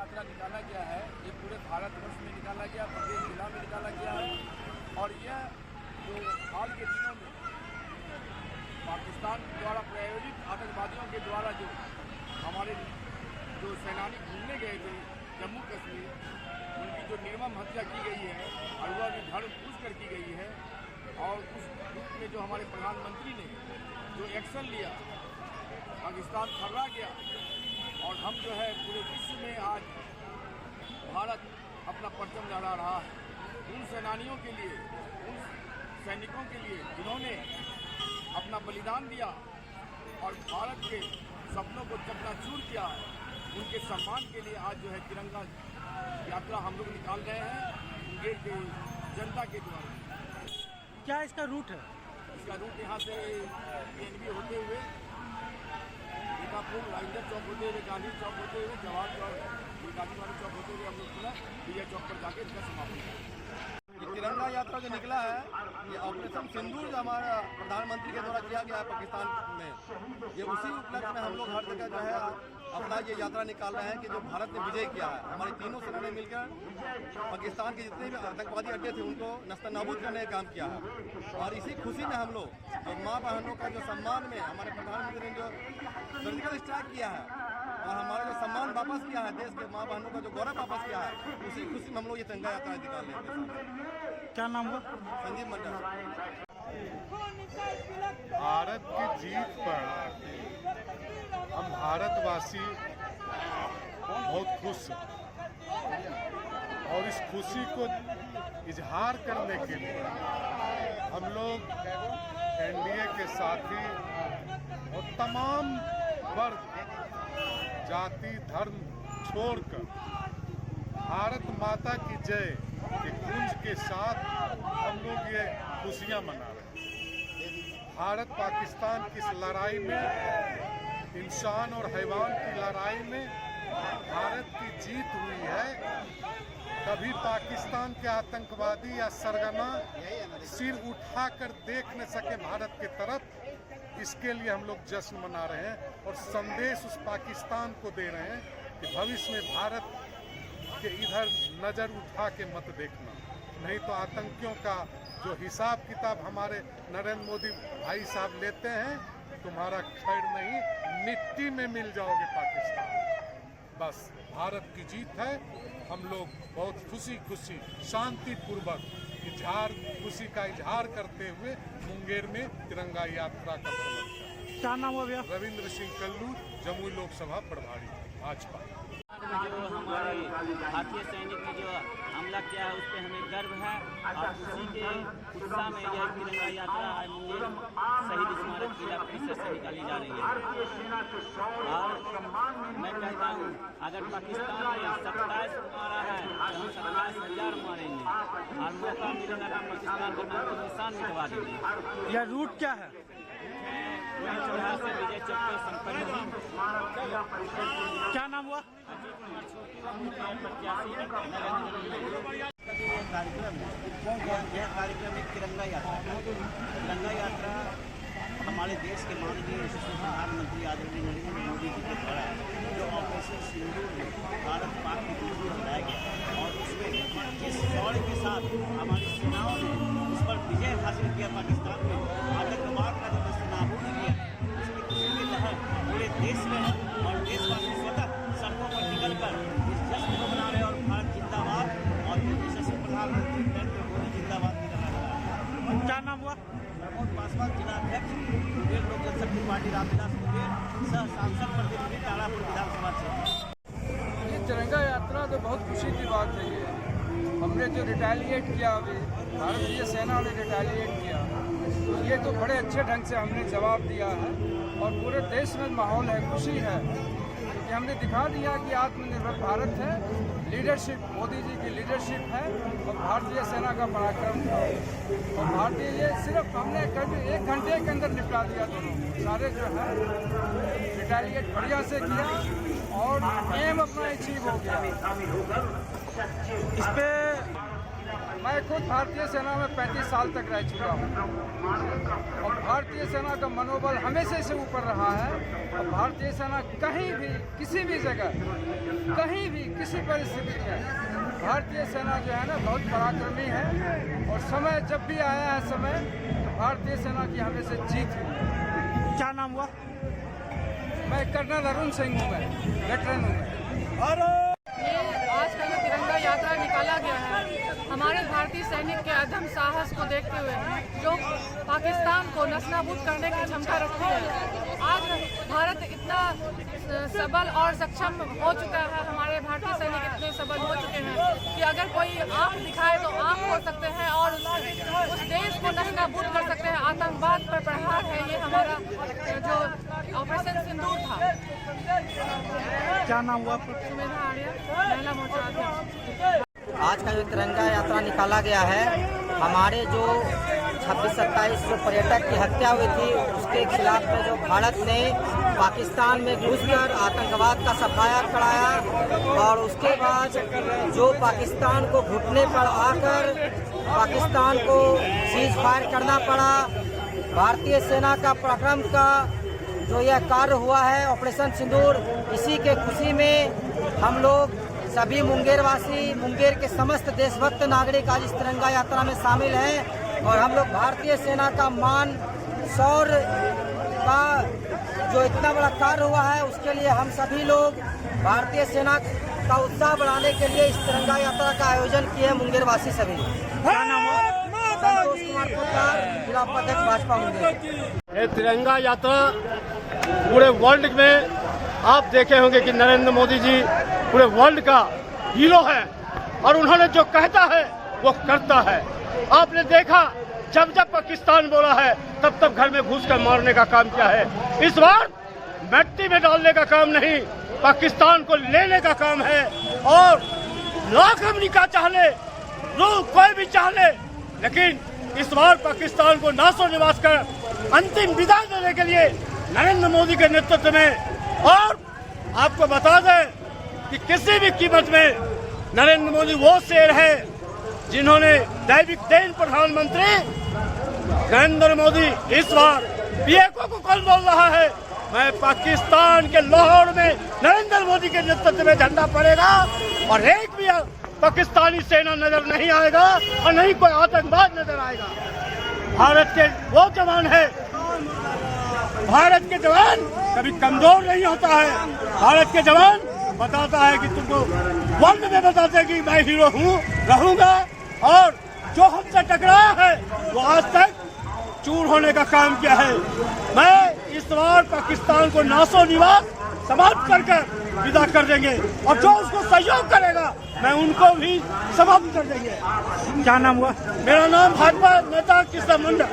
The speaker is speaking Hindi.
यात्रा निकाला गया है ये पूरे भारतवर्ष में निकाला गया, प्रत्येक जिला में निकाला गया है। और यह जो हाल के दिनों में पाकिस्तान द्वारा प्रायोजित आतंकवादियों के द्वारा जो हमारे जो सेनानी घूमने गए थे जम्मू कश्मीर, उनकी जो निर्मम हत्या की गई है, अगवा भी धर्म पूछ कर की गई है। और उस रूप में जो हमारे प्रधानमंत्री ने जो एक्शन लिया, पाकिस्तान थर्रा गया। और हम जो है पूरे विश्व में आज भारत अपना परचम लहरा रहा है उन सेनानियों के लिए, उन सैनिकों के लिए जिन्होंने अपना बलिदान दिया और भारत के सपनों को चकनाचूर किया। उनके सम्मान के लिए आज जो है तिरंगा यात्रा हम लोग निकाल रहे हैं मुंगेर के जनता के द्वारा। क्या इसका रूट है? इसका रूट यहाँ से PNB होते हुए बीकापुर, राजेंद्र चौक होते हुए, गांधी चौक होते हुए, जवाहर चौक, गांधीवाड़ी चौक होते हुए हम लोग पुनः विजय चौक पर जाके इसका समापन करेंगे। ये तिरंगा यात्रा जो निकला है, ये ऑपरेशन सिंदूर जो हमारा प्रधानमंत्री के द्वारा किया गया है पाकिस्तान में, ये उसी उपलक्ष्य में हम लोग हर जगह जो है अपना ये यात्रा निकाल रहे हैं कि जो भारत ने विजय किया है। हमारी तीनों सेना ने मिलकर पाकिस्तान के जितने भी आतंकवादी अड्डे थे उनको नस्तनाबूद करने का काम किया है। और इसी खुशी में हम लोग जो माँ बहनों का जो सम्मान में हमारे प्रधानमंत्री ने जो सर्जिकल स्ट्राइक किया है और हमारा जो सम्मान वापस किया है, देश के माँ बहनों का जो गौरव वापस किया है, उसी खुशी में हम लोग ये तिरंगा यात्रा निकाल रहे हैं। क्या नाम हुआ? संजीव मंडल। भारत की जीत पर हम भारतवासी बहुत खुश हैं और इस खुशी को इजहार करने के लिए हम लोग NDA के साथी और तमाम वर्ग, जाति, धर्म छोड़कर भारत माता की जय के गूंज के साथ हम लोग ये खुशियां मना रहे हैं। भारत पाकिस्तान की इस लड़ाई में, इंसान और हैवान की लड़ाई में भारत की जीत हुई है। कभी पाकिस्तान के आतंकवादी या सरगना सिर उठाकर देख न सके भारत की तरफ। इसके लिए हम लोग जश्न मना रहे हैं और संदेश उस पाकिस्तान को दे रहे हैं कि भविष्य में भारत के इधर नज़र उठा के मत देखना, नहीं तो आतंकियों का जो हिसाब किताब हमारे नरेंद्र मोदी भाई साहब लेते हैं, तुम्हारा खैर नहीं, मिट्टी में मिल जाओगे पाकिस्तान। बस भारत की जीत है। हम लोग बहुत खुशी शांतिपूर्वक खुशी का इजहार करते हुए मुंगेर में तिरंगा यात्रा का भ्रमण किया। क्या नाम हुआ भैया? रविंद्र सिंह कल्लू, जमुई लोकसभा प्रभारी भाजपा। जो हमारे भारतीय सैनिक ने जो हमला किया है उस पर हमें गर्व है और उसी के उत्साह में यह तिरंगा यात्रा मुंगेर शहीद स्मारक किला परिसर से निकाली जा रही है। और मैं कहता हूँ अगर पाकिस्तान ने 27 मारा है तो हम 27,000 मारेंगे और मौका मिलेगा तो पाकिस्तान का नाम निशान मिटवा देंगे। यह रूट क्या है? चौराहा से विजय चौक पर संपन्न। क्या नाम हुआ? यह कार्यक्रम एक तिरंगा यात्रा है। तिरंगा यात्रा हमारे देश के माननीय प्रधानमंत्री आदरणीय नरेंद्र मोदी जी के द्वारा जो ऑपरेशन सिंदूर में भारत पाक के बीच में चलाया गया और उसमें जिस शौर्य के साथ हमारी सेनाओं ने उस पर विजय हासिल किया, पाकिस्तान में आतंकवाद का जो नस्तनाबूद किया, उसकी खुशी की लहर पूरे देश में है और देशवासी स्वतः सड़कों पर निकलकर इस जश्न को मना रहे और भारत जिंदाबाद और यशस्वी प्रधानमंत्री नरेंद्र मोदी जिंदाबाद की लहर। क्या नाम हुआ? प्रमोद पासवान, जिला अध्यक्ष मुंगेर लोक जनशक्ति पार्टी, रामविलास मुंगेर, सह सांसद प्रतिनिधि तारापुर विधानसभा क्षेत्र। ये तिरंगा यात्रा तो बहुत खुशी की बात है। ये हमने जो रिटेलिएट किया, अभी भारतीय सेना ने रिटेलिएट किया, तो ये तो बड़े अच्छे ढंग से हमने जवाब दिया है और पूरे देश में माहौल है, खुशी है कि हमने दिखा दिया कि आत्मनिर्भर भारत है, लीडरशिप मोदी जी की लीडरशिप है और भारतीय सेना का पराक्रम था। और भारतीय ये सिर्फ हमने कभी 1 घंटे के अंदर निपटा दिया, दोनों सारे जो है रिटेलिएट बढ़िया से किया और एम अपना अचीव हो गया। इस पे मैं खुद भारतीय सेना में 35 साल तक रह चुका हूँ और भारतीय सेना का मनोबल हमेशा से ऊपर रहा है। और भारतीय सेना कहीं भी, किसी भी जगह, कहीं भी, किसी परिस्थिति में भारतीय सेना जो है ना बहुत पराक्रमी है। और समय जब भी आया है समय, तो भारतीय सेना की हमेशा जीत हुई है। क्या नाम हुआ? मैं कर्नल अरुण सिंह हूँ, मैं वेटरन हूँ। ये आज का जो तिरंगा यात्रा निकाला गया है, हमारे भारतीय सैनिक के अदम्य साहस को देखते हुए, जो पाकिस्तान को नस्तानाबूद करने की क्षमता रखती है। आज भारत इतना सबल और सक्षम हो चुका है, हमारे भारतीय सैनिक इतने सबल हो चुके हैं कि अगर कोई आंख दिखाए तो आंख खोल सकते हैं और उस देश को नस्तानाबूद कर सकते हैं। आतंकवाद पर प्रहार है ये हमारा जो ऑपरेशन सिंदूर था। क्या नाम हुआ? सुमेधा आर्या, महिला मोर्चा अध्यक्ष। आज का जो तिरंगा यात्रा निकाला गया है, हमारे जो 26-27 जो पर्यटक की हत्या हुई थी उसके खिलाफ में जो भारत ने पाकिस्तान में घुसकर आतंकवाद का सफाया कराया और उसके बाद जो पाकिस्तान को घुटने पर आकर पाकिस्तान को सीज फायर करना पड़ा। भारतीय सेना का पराक्रम का जो यह कार्य हुआ है ऑपरेशन सिंदूर, इसी के खुशी में हम लोग सभी मुंगेर वासी, मुंगेर के समस्त देशभक्त नागरिक आज इस तिरंगा यात्रा में शामिल हैं। और हम लोग भारतीय सेना का मान, शौर्य का जो इतना बड़ा कार्य हुआ है उसके लिए हम सभी लोग भारतीय सेना का उत्साह बढ़ाने के लिए इस तिरंगा यात्रा का आयोजन किए मुंगेर वासी सभी। क्या नाम हुआ? संतोष कुमार पोद्दार, जिला उपाध्यक्ष भाजपा मुंगेर। ये तिरंगा यात्रा पूरे वर्ल्ड में आप देखे होंगे कि नरेंद्र मोदी जी पूरे वर्ल्ड का हीरो है और उन्होंने जो कहता है वो करता है। आपने देखा जब जब पाकिस्तान बोला है तब तब घर में घुसकर मारने का काम किया है। इस बार मिट्टी में डालने का काम नहीं, पाकिस्तान को लेने का काम है। और लाख अमेरिका चाह ले, कोई भी चाह ले, लेकिन इस बार पाकिस्तान को नासो निवास कर अंतिम विदाई देने के लिए नरेंद्र मोदी के नेतृत्व में। और आपको बता दें कि किसी भी कीमत में नरेंद्र मोदी वो शेर है जिन्होंने दैविक देन प्रधानमंत्री नरेंद्र मोदी इस बार पीएको को कल बोल रहा है, मैं पाकिस्तान के लाहौर में नरेंद्र मोदी के नेतृत्व में झंडा पड़ेगा और एक भी पाकिस्तानी सेना नजर नहीं आएगा और नहीं कोई आतंकवाद नजर आएगा। भारत के वो जवान है, भारत के जवान कभी कमजोर नहीं होता है। भारत के जवान बताता है कि तुमको वर्ल्ड में बताते हैं कि मैं हीरो हूँ, रहूंगा। और जो हमसे टकराया है वो आज तक चूर होने का काम किया है। मैं इस बार पाकिस्तान को नासो निवास समाप्त कर विदा कर देंगे और जो उसको सहयोग करेगा मैं उनको भी समाप्त कर देंगे। क्या नाम हुआ? मेरा नाम भाजपा नेता कृष्ण मंडल।